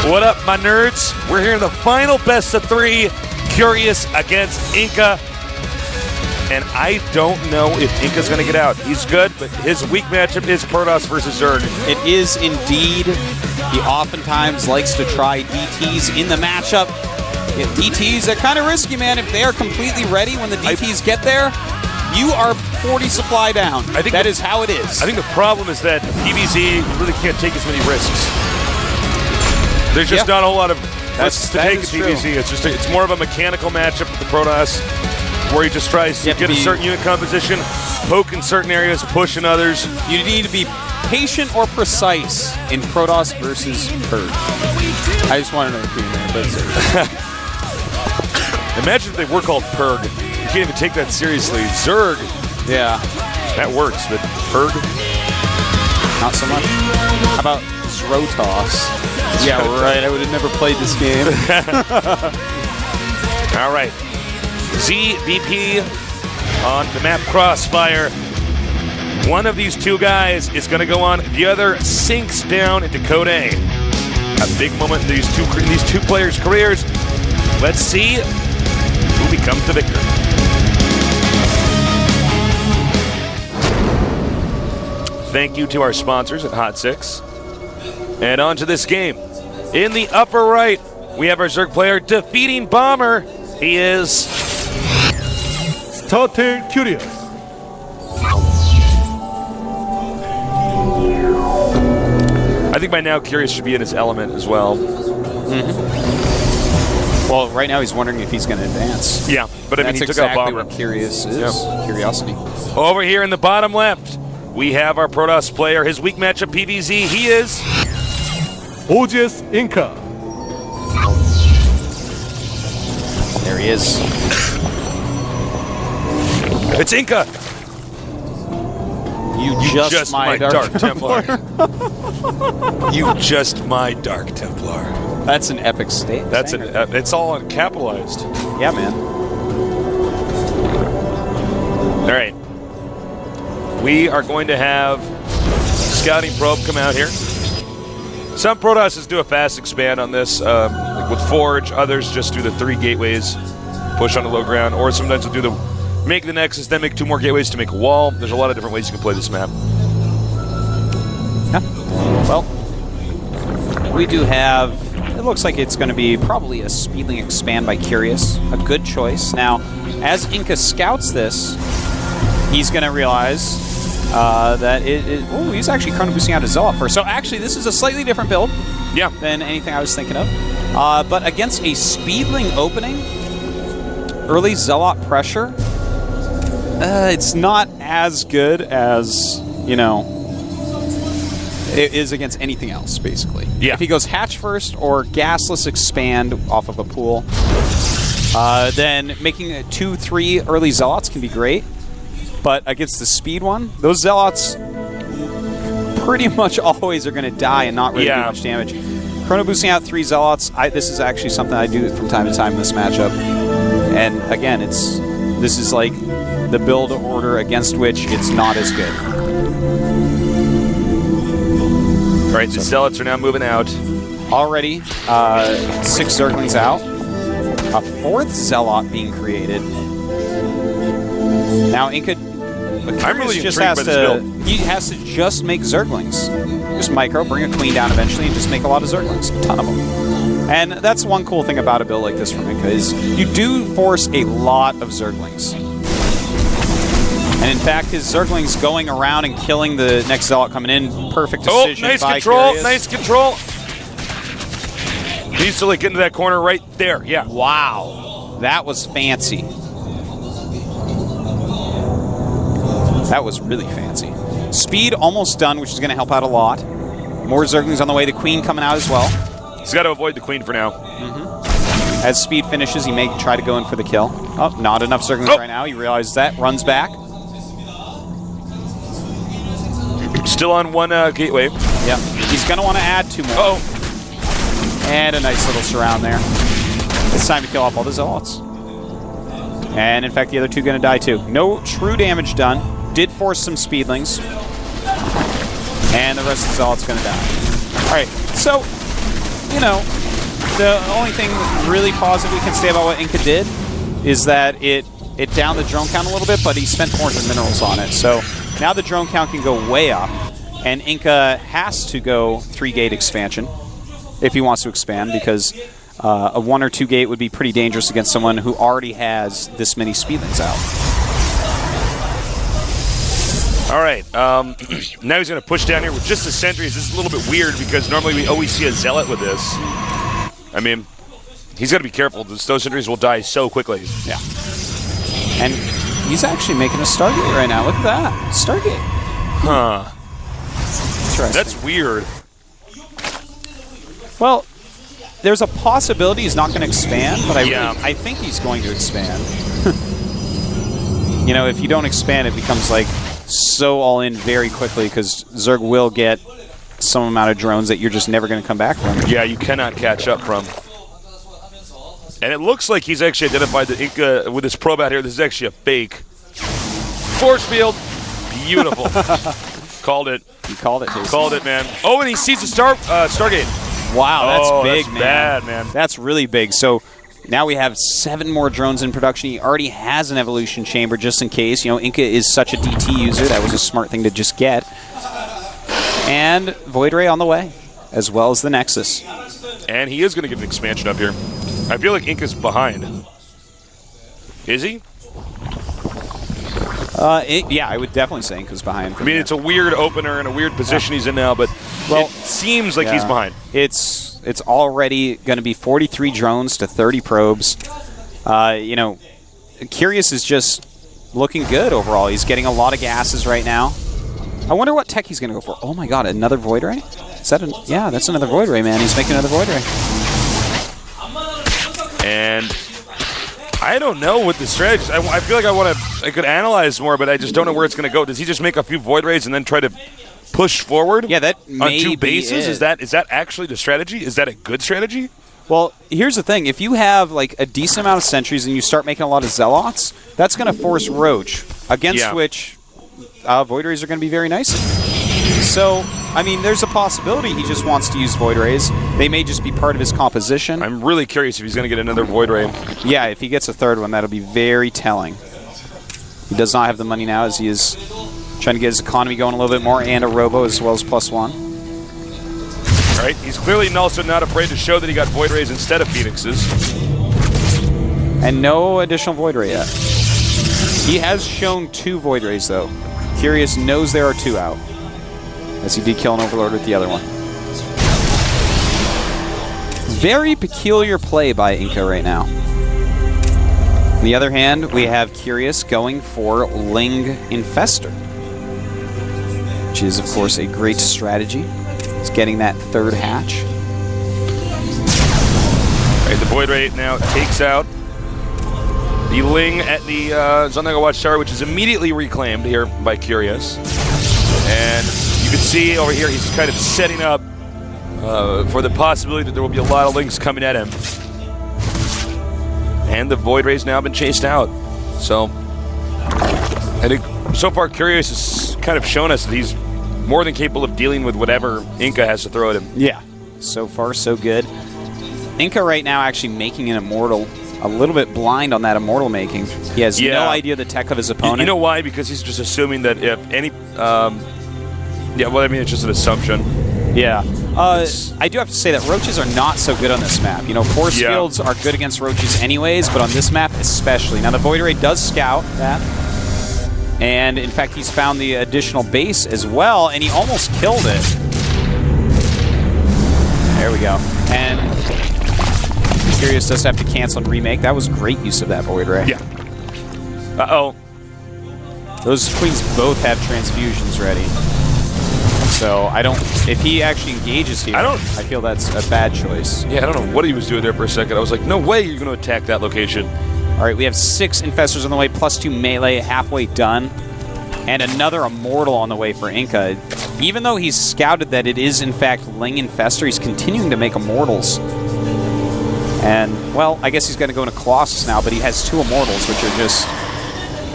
What up, my nerds? We're here in the final best of 3, Curious against InCa. And I don't know if InCa's going to get out. He's good, but his weak matchup is Protoss versus Zerg. It is indeed. He oftentimes likes to try DTs in the matchup. Yeah, DTs are kind of risky, man. If they are completely ready when the DTs get there, you are 40 supply down. I think that is how it is. I think the problem is that PvZ really can't take as many risks. There's just not a whole lot of risks to take at PvZ. It's more of a mechanical matchup with the Protoss, where he just tries to get a certain unit composition, poke in certain areas, push in others. You need to be patient or precise in Protoss versus Purge. I just want to know the opinion there, but imagine if they were called Purg. You can't even take that seriously. Zerg, yeah, that works, but Purg? Not so much. How about Zrotos? Yeah, right, I would have never played this game. All right. ZVP on the map Crossfire. One of these two guys is going to go on. The other sinks down into Code A. A big moment in these two players' careers. Let's see who becomes the victor. Thank you to our sponsors at Hot 6. And on to this game. In the upper right, we have our Zerg player defeating Bomber. He is Starting Curious. I think by now Curious should be in his element as well. Well, right now he's wondering if he's going to advance. Yeah, but I mean, he took out Bomber. What Curious is. Yeah. Curiosity. Over here in the bottom left, we have our Protoss player. His weak matchup PvZ. He is OGS InCa. There he is. It's InCa. You just my Dark Templar. You just my Dark Templar. That's an epic state. It's all capitalized. Yeah, man. All right. We are going to have Scouting Probe come out here. Some Protosses do a fast expand on this, like with Forge. Others just do the 3 gateways, push on the low ground, or sometimes they'll do the make the Nexus, then make 2 more gateways to make a wall. There's a lot of different ways you can play this map. Yeah. Well, we do have, it looks like it's going to be probably a Speedling expand by Curious. A good choice. Now, as InCa scouts this, he's going to realize that he's actually Chrono boosting out his Zealot first. So actually, this is a slightly different build than anything I was thinking of. But against a Speedling opening, early Zealot pressure, it's not as good as, you know, it is against anything else, basically. Yeah. If he goes Hatch first or Gasless expand off of a pool, then making 2-3 early Zealots can be great. But against the speed one, those Zealots pretty much always are going to die and not really do much damage. Chrono boosting out 3 Zealots, this is actually something I do from time to time in this matchup. And again, this is like the build order against which it's not as good. All right, the Zealots are now moving out. Already, 6 Zerglings out. A 4th Zealot being created. Now InCa just has to, he has to just make Zerglings. Just micro, bring a Queen down eventually, and just make a lot of Zerglings. A ton of them. And that's one cool thing about a build like this from InCa is you do force a lot of Zerglings. And in fact, his Zerglings going around and killing the next Zealot coming in, perfect decision nice by control, Curious. nice control. He needs to like get into that corner right there, yeah. Wow, that was fancy. That was really fancy. Speed almost done, which is going to help out a lot. More Zerglings on the way. The Queen coming out as well. He's got to avoid the Queen for now. As Speed finishes, he may try to go in for the kill. Oh, not enough Zerglings right now. He realizes that. Runs back. Still on 1 gateway. Yep. He's going to want to add 2 more. And a nice little surround there. It's time to kill off all the Zealots. And in fact, the other 2 going to die too. No true damage done. Did force some Speedlings. And the rest of the Zealot's going to die. Alright, so you know, the only thing really positive we can say about what InCa did is that it downed the drone count a little bit, but he spent 400 minerals on it. So now the drone count can go way up, and InCa has to go 3-gate expansion if he wants to expand, because a 1 or 2 gate would be pretty dangerous against someone who already has this many speedlings out. All right. Now he's going to push down here with just the sentries. This is a little bit weird because normally we always see a zealot with this. I mean, he's got to be careful. Those sentries will die so quickly. Yeah. And he's actually making a Stargate right now. Look at that. Stargate. Huh. Interesting. That's weird. Well, there's a possibility he's not going to expand, but Yeah. I think he's going to expand. You know, if you don't expand, it becomes like so all in very quickly because Zerg will get some amount of drones that you're just never going to come back from. Yeah, you cannot catch up from. And it looks like he's actually identified the InCa with this probe out here. This is actually a fake. Force field. Beautiful. Called it. You called it, Jason. Called it, man. Oh, and he sees the Stargate. Wow, that's big, that's man. Bad, man. That's really big. So now we have 7 more drones in production. He already has an evolution chamber just in case. You know, InCa is such a DT user. That was a smart thing to just get. And Void Ray on the way, as well as the Nexus. And he is going to get an expansion up here. I feel like InCa's behind. Is he? Yeah, I would definitely say InCa's behind. I mean, it's a weird opener and a weird position he's in now, but it seems like he's behind. It's already going to be 43 drones to 30 probes. You know, Curious is just looking good overall. He's getting a lot of gases right now. I wonder what tech he's going to go for. Oh my god, another Void Ray? Is that yeah, that's another Void Ray, man. He's making another Void Ray. And I don't know what the strategy is. I feel like I could analyze more, but I just don't know where it's going to go. Does he just make a few Void Rays and then try to push forward? Yeah, that may on 2 be bases? it. Is that actually the strategy? Is that a good strategy? Well, here's the thing. If you have like a decent amount of sentries and you start making a lot of Zealots, that's going to force Roach, against which Void Rays are going to be very nice. So, I mean, there's a possibility he just wants to use Void Rays. They may just be part of his composition. I'm really curious if he's going to get another Void Ray. Yeah, if he gets a third one, that'll be very telling. He does not have the money now, as he is trying to get his economy going a little bit more, and a Robo as well as +1. All right, he's clearly also not afraid to show that he got Void Rays instead of Phoenixes. And no additional Void Ray yet. He has shown 2 Void Rays, though. Curious knows there are 2 out, as he did kill an Overlord with the other one. Very peculiar play by InCa right now. On the other hand, we have Curious going for Ling Infestor, which is, of course, a great strategy. He's getting that 3rd hatch. All right, the Void Ray now takes out the Ling at the Zondaga Watchtower, which is immediately reclaimed here by Curious. And you can see over here he's kind of setting up for the possibility that there will be a lot of Lings coming at him. And the Void Ray's now been chased out. So, I think so far Curious has kind of shown us that he's more than capable of dealing with whatever InCa has to throw at him. Yeah, so far so good. InCa right now actually making an Immortal, a little bit blind on that Immortal making. He has no idea the tech of his opponent. You know why? Because he's just assuming that if any... yeah, well, I mean, it's just an assumption. Yeah. I do have to say that Roaches are not so good on this map. You know, Force Fields are good against Roaches anyways, but on this map especially. Now, the Void Ray does scout that. And, in fact, he's found the additional base as well, and he almost killed it. There we go. And Curious does have to cancel and remake. That was great use of that Void Ray. Yeah. Uh-oh. Those Queens both have transfusions ready. So I don't... If he actually engages here, I feel that's a bad choice. Yeah, I don't know what he was doing there for a second. I was like, no way you're going to attack that location. All right, we have 6 Infestors on the way, +2 melee, halfway done. And another Immortal on the way for InCa. Even though he's scouted that it is, in fact, Ling Infestor, he's continuing to make Immortals. And, well, I guess he's going to go into Colossus now, but he has 2 Immortals, which are just...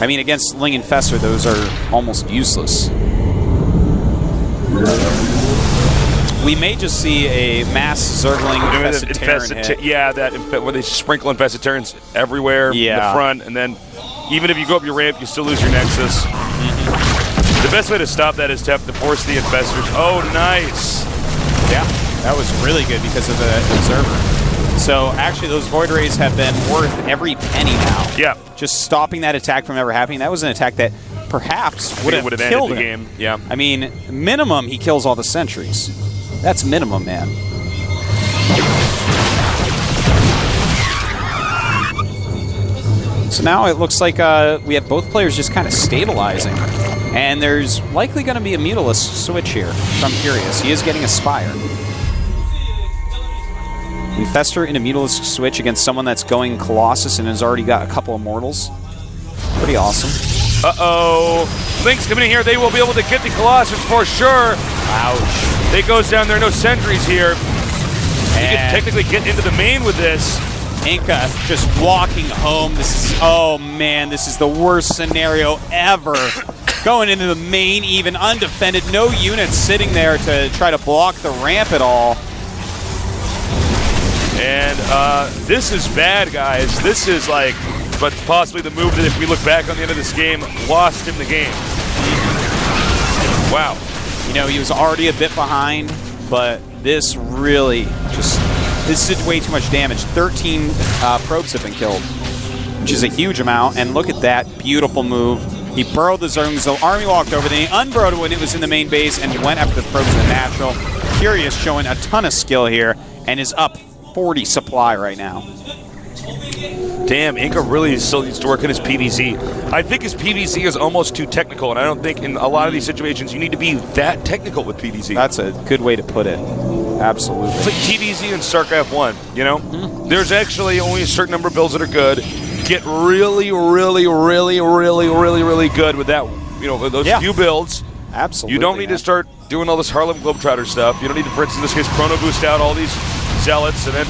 I mean, against Ling Infestor, those are almost useless. We may just see a mass Zergling infested Terran hit. Yeah, where they sprinkle infested Terrans everywhere in the front, and then even if you go up your ramp, you still lose your Nexus. The best way to stop that is to have to force the infestors. Oh, nice. Yeah, that was really good because of the Observer. So actually those Void Rays have been worth every penny now. Yeah. Just stopping that attack from ever happening. That was an attack that perhaps would have killed ended the him. game. Yeah. I mean, minimum he kills all the sentries. That's minimum, man. So now it looks like we have both players just kind of stabilizing. And there's likely going to be a Mutalisk switch here from Curious. He is getting a Spire. Infestor in a Mutalisk switch against someone that's going Colossus and has already got a couple Immortals. Pretty awesome. Uh-oh. Link's coming in here. They will be able to get the Colossus for sure. Ouch. They goes down there. No sentries here. You can technically get into the main with this. InCa just walking home. This is, oh man, this is the worst scenario ever. Going into the main, even undefended. No units sitting there to try to block the ramp at all. And this is bad, guys. This is like, but possibly the move that if we look back on the end of this game, lost him the game. Wow. You know, he was already a bit behind, but this really just, this did way too much damage. 13 probes have been killed, which is a huge amount. And look at that beautiful move. He burrowed the Zerglings, so Army walked over, then he unburrowed it when it was in the main base and went after the probes in the natural. Curious showing a ton of skill here and is up 40 supply right now. Damn, InCa really still needs to work on his PvZ. I think his PvZ is almost too technical, and I don't think in a lot of these situations you need to be that technical with PvZ. That's a good way to put it. Absolutely. It's like TVZ and StarCraft 1, you know? There's actually only a certain number of builds that are good. Get really, really, really, really, really, really good with that, you know, those few builds. Absolutely. You don't need to start doing all this Harlem Globetrotter stuff. You don't need to, for instance, in this case, Chrono Boost out all these Zealots and then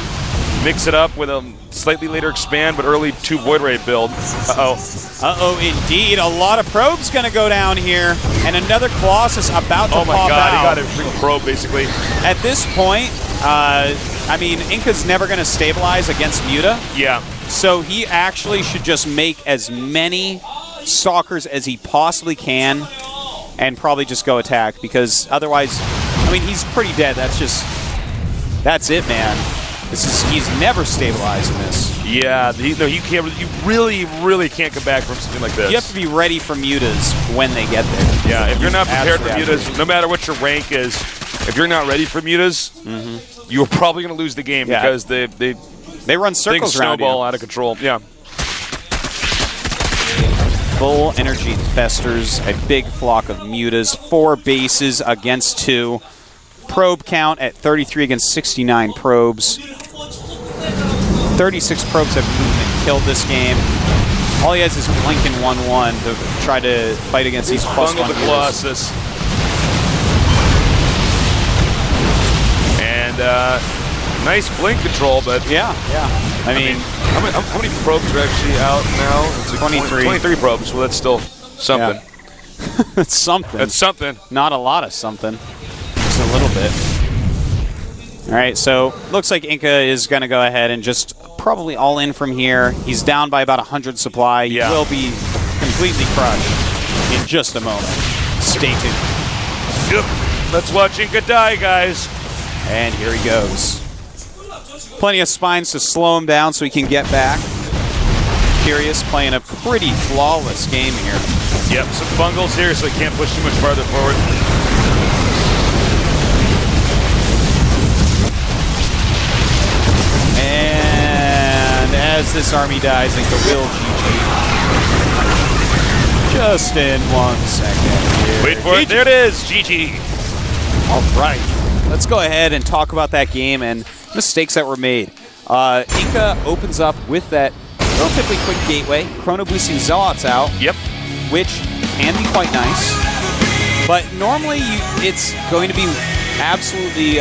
mix it up with a slightly later expand but early 2 Void Ray build. Uh-oh. Uh-oh, indeed. A lot of probes going to go down here. And another Colossus about to pop out. Oh my god, he got a free probe, basically. At this point, I mean, InCa's never going to stabilize against Muta. Yeah. So he actually should just make as many Stalkers as he possibly can and probably just go attack, because otherwise, I mean, he's pretty dead. That's it, man. He's never stabilizing this. Yeah, you can't. You really, really can't come back from something like this. You have to be ready for mutas when they get there. Yeah, if you're not prepared for mutas, no matter what your rank is, if you're not ready for mutas, you're probably going to lose the game because they run circles around you. Snowball out of control. Yeah. Full energy infestors, a big flock of mutas, 4 bases against 2. Probe count at 33 against 69 probes. 36 probes have been killed this game. All he has is Blink and 1-1 to try to fight against these +1 the Colossus. And nice blink control, but yeah. I mean, how many probes are actually out now? It's like 23 probes. Well, that's still something. Yeah. That's something. That's something. Not a lot of something. Just a little bit. All right, so looks like InCa is going to go ahead and just probably all in from here. He's down by about 100 supply. He will be completely crushed in just a moment. Stay tuned. Yep. Let's watch InCa die, guys. And here he goes. Plenty of spines to slow him down so he can get back. Curious playing a pretty flawless game here. Yep, some bungles here so he can't push too much farther forward. And as this army dies, InCa will GG. Just in 1 second here. Wait for it. There it is. GG. All right. Let's go ahead and talk about that game and mistakes that were made. InCa opens up with that relatively quick gateway, chrono boosting Zealots out. Yep. Which can be quite nice. But normally it's going to be absolutely...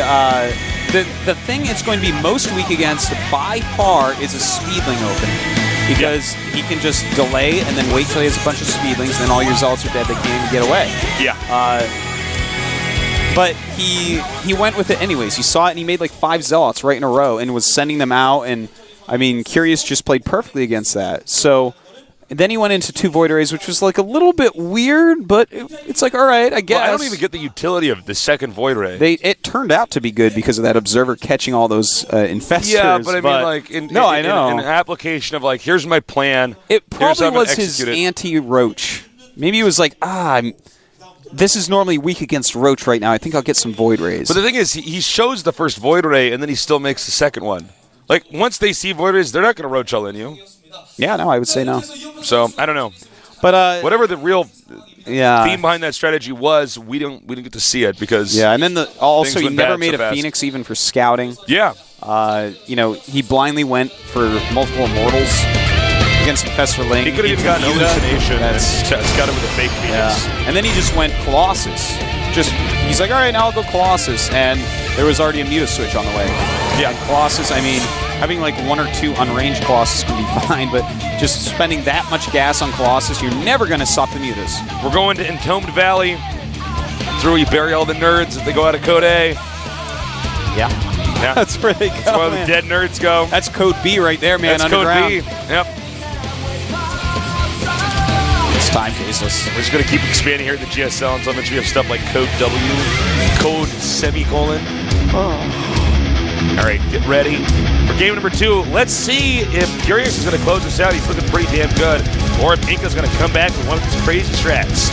the thing it's going to be most weak against by far is a Speedling opening. Because he can just delay and then wait till he has a bunch of Speedlings, and then all your Zealots are dead, they can't even get away. Yeah. But he went with it anyways. He saw it, and he made like 5 Zealots right in a row and was sending them out. And, I mean, Curious just played perfectly against that. So then he went into 2 Void Rays, which was like a little bit weird, but it's like, all right, I guess. Well, I don't even get the utility of the second Void Ray. It turned out to be good because of that Observer catching all those infestors. Yeah, but I mean, like, I know. In an application of, like, here's my plan. It here's probably how I'm gonna was his execute it. anti-Roach. Maybe he was like, this is normally weak against Roach right now. I think I'll get some Void Rays. But the thing is, he shows the first Void Ray, and then he still makes the second one. Like, once they see Void Rays, they're not going to Roach all in you. Yeah, no, I would say no. So, I don't know. But whatever the real yeah. theme behind that strategy was, we didn't get to see it because and then also he went never bad made so a fast. Phoenix even for scouting. Yeah. He blindly went for multiple Immortals against Professor Ling. He could have even gotten hallucination and got it with a fake Phoenix. Yeah. And then he just went Colossus. He's like, all right, now I'll go Colossus. And there was already a Muta switch on the way. Yeah. And Colossus, I mean, having like 1 or 2 unranged Colossus can be fine, but just spending that much gas on Colossus, you're never going to stop the Mutas. We're going to Entombed Valley. It's where you bury all the nerds if they go out of Code A. Yeah. That's where they go. That's where the dead nerds go. That's Code B right there, man. That's Underground. Code B. Yep. It's time, Faceless. We're just going to keep expanding here at the GSL until eventually we have stuff like Code W, Code semicolon. All right, get ready for game number 2. Let's see if Curious is going to close us out. He's looking pretty damn good. Or if InCa's going to come back with one of his crazy strats.